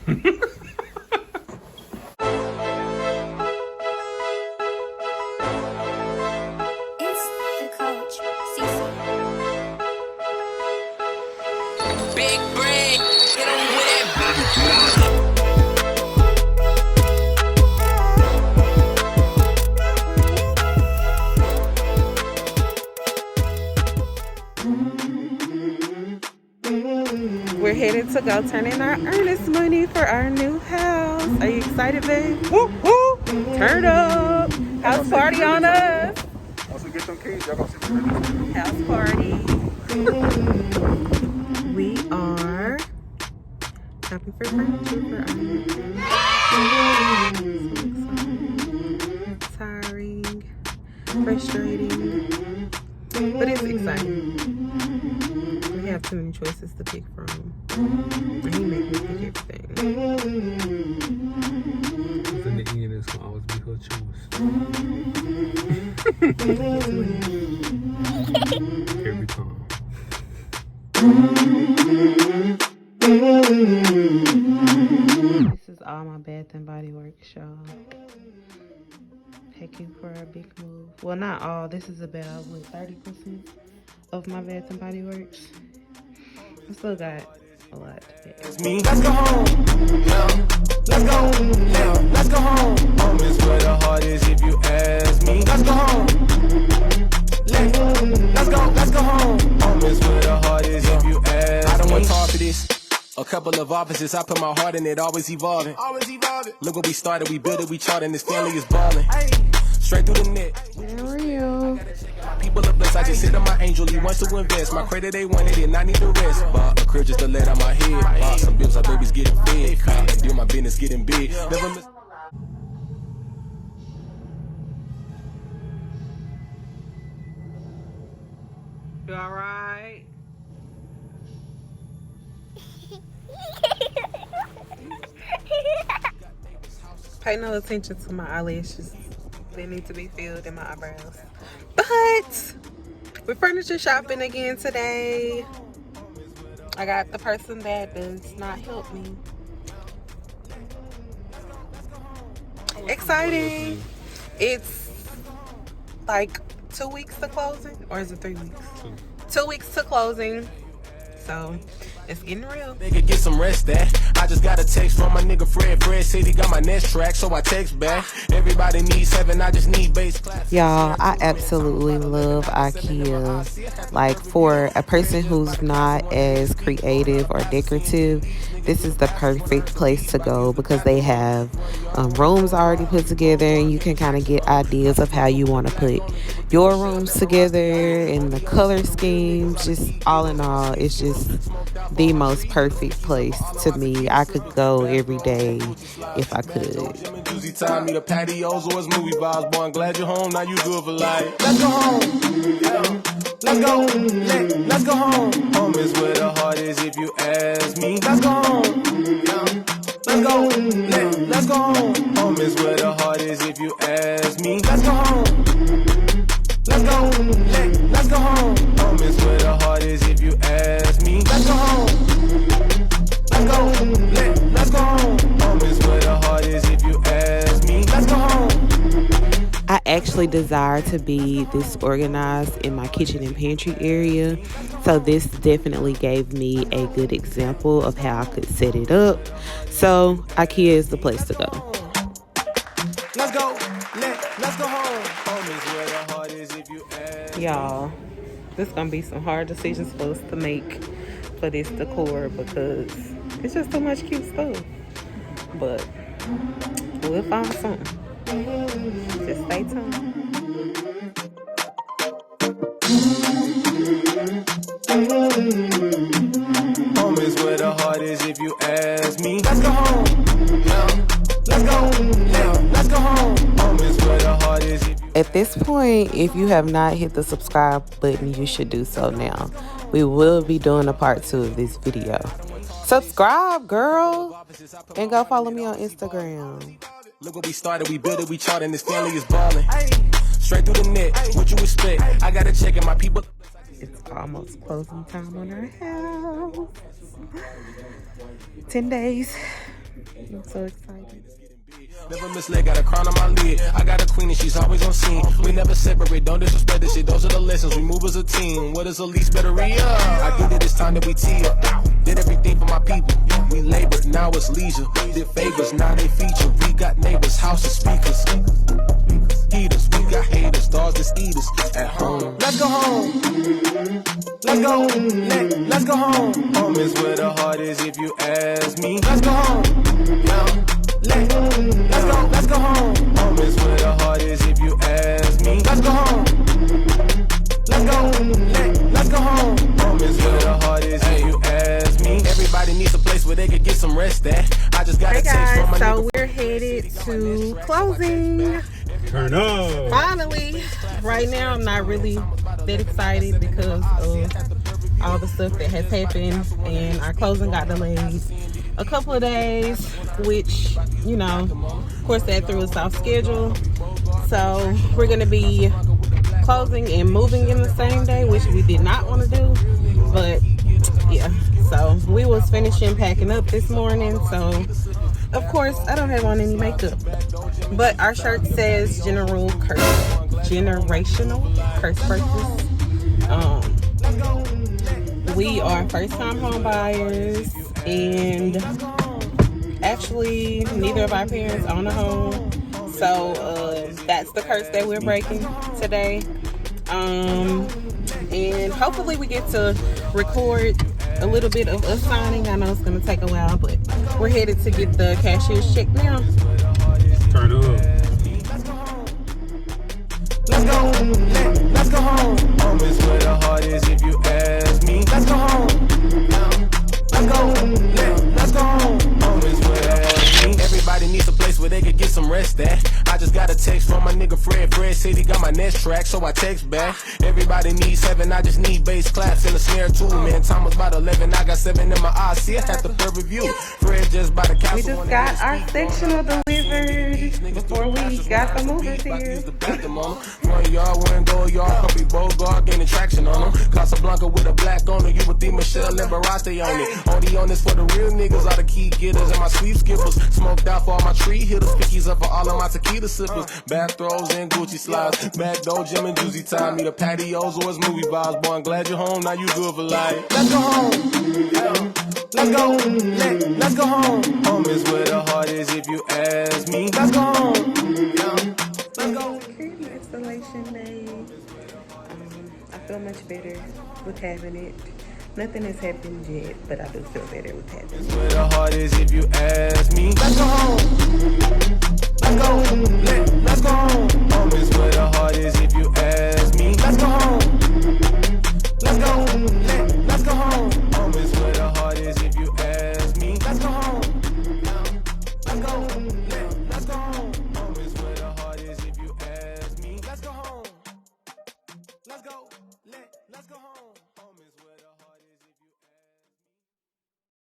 the CoachCeeCee. Big brain, hit 'em with that. We're headed to go turn in our earnest money for our new house. Are you excited, babe? Woo, woo. Turn up. House party on us. Also get them keys. Y'all gonna see the House party. We are shopping for furniture for our new house. So excited. Tiring. Frustrating. But it's exciting. We have too many choices to pick from. And he make me pick everything. in the end, it's gonna always be her choice. Every time. This is all my Bath and Body Works, y'all. Packing for a big move. Well, not all. This is about, what, 30% of my Bath and Body Works. I still got a lot to pack. Let's go home. Yeah. Let's go. Yeah. Let's go home. Home is where the heart is if you ask me. Let's go home. Let's go. Let's go home. Home is where the heart is if you ask me. I don't want time for this. A couple of offices, I put my heart in it, always evolving. Always evolving. Look what we started, we built it, we charted, this family is balling. Straight through the net. Real. People are blessed, I just sit on my angel, he wants to invest. My credit, they want it, and I need the rest. But a crib just to let out my head. Some bills, our babies getting fed. And do my business getting big. Never miss. You alright? Pay no attention to my eyelashes. They need to be filled in my eyebrows. But we're furniture shopping again today. I got the person that does not help me. Exciting. It's like 2 weeks to closing, or is it 3 weeks? 2 weeks to closing. So it's getting real. Nigga, get some rest that. I just got a text from my nigga Fred. Fred said he got my next track, so I text back. Everybody needs 7, I just need bass class. Y'all, I absolutely love IKEA. Like, for a person who's not as creative or decorative, this is the perfect place to go because they have rooms already put together, and you can kind of get ideas of how you want to put your rooms together and the color schemes. Just all in all, it's just the most perfect place to me. I could go every day if I could. Juicy time, need a patios or it's movie vibes. Boy, I'm glad you're home, now you good for life. Let's go home. Yeah. Let's go. Let's go home. Home is where the heart is if you ask me. Let's go home. Yeah. Let's go. Let's go home. Home is where the heart is if you ask me. Let's go home. Let's go. Let's go home. Home is where the heart is if you ask me. Let's go home. Let's go. Let's go home. Home is where the heart is if you ask me. Let's go home. I actually desire to be this organized in my kitchen and pantry area. So this definitely gave me a good example of how I could set it up. So IKEA is the place to go. Let's go. Let's go home. Home is where the heart is if you ask. Y'all, this is gonna be some hard decisions for us to make for this decor because it's just so much cute stuff. But we'll find something. Just stay tuned. Home is where the heart is if you ask me. Let's go home. Yeah. Let's go. Let's go home. Home is where the heart is if you. At this point, if you have not hit the subscribe button, you should do so now. We will be doing a part 2 of this video. Subscribe, girl, and go follow me on Instagram. Look what we started, we built it, we charted, this family is balling. Straight through the net, what you expect? I gotta check it, my people. It's almost closing time on our house. 10 days. I'm so excited. Never misled, got a crown on my lid. I got a queen and she's always on scene. We never separate, don't disrespect this shit. Those are the lessons we move as a team. What is the least better re-up? I did it this time that we tee up. Did everything for my people. We labored, now it's leisure. Did favors, now they feature. We got neighbors, houses, speakers. Heaters, we got haters, stars that eat us at home. Let's go home. Let's go. Let's go home. Home is where the heart is if you ask me. Let's go home. Yeah. Let's go home. Home is where the heart is if you ask me. Let's go home. Let's go home. Home is where the heart is if you ask me. Everybody needs a place where they could get some rest at. I just got Hey guys, so we're headed to closing. Turn up. Finally, right now I'm not really that excited because of all the stuff that has happened, and our closing got delayed a couple of days, which, you know, of course that threw us off schedule. So we're gonna be closing and moving in the same day, which we did not want to do, but yeah. So we was finishing packing up this morning, so of course I don't have on any makeup, but our shirt says generational curse purchase. We are first time home buyers, and actually neither of our parents own a home, so that's the curse that we're breaking today. And hopefully we get to record a little bit of us signing. I know it's going to take a while, but we're headed to get the cashier's check now. Turn up. Let's go. Let's go home. Home is where the heart is if you ask me. Let's go home. Let's go. Let's go home. Home is where the heart is. Everybody needs a place where they could get some rest at. I just got a text from my nigga Fred. Fred said he got my next track, so I text back. Everybody needs 7, I just need bass claps and a snare too. Man, time was about 11, I got 7 in my eyes. See, I had the per review. Fred just by the castle. We just got our sectional delivered before we got the movers here. Front yard, wearing gold yard, Humphrey Bogart, gaining traction on them. Casablanca with a black owner, you would think Michelle and Barate on it. Only on this for the real niggas, all the key getters and my sweep skippers. Smoked out for all my tree hitters, pickies up for all of my tequila sippers. Bathrobes and Gucci slides, back door, Jim and Juicy time. Me the patios or it's movie vibes. Boy, I'm glad you're home, now you good for life. Let's go home. Yeah. Let's go. Let's go home. Home is where the heart is if you ask me. Let's go home. Yeah. Let's go. Installation day. I feel much better with having it. Nothing has happened yet, but I do feel better with having it. Where the heart is if you ask me. Let's go home. Let's go.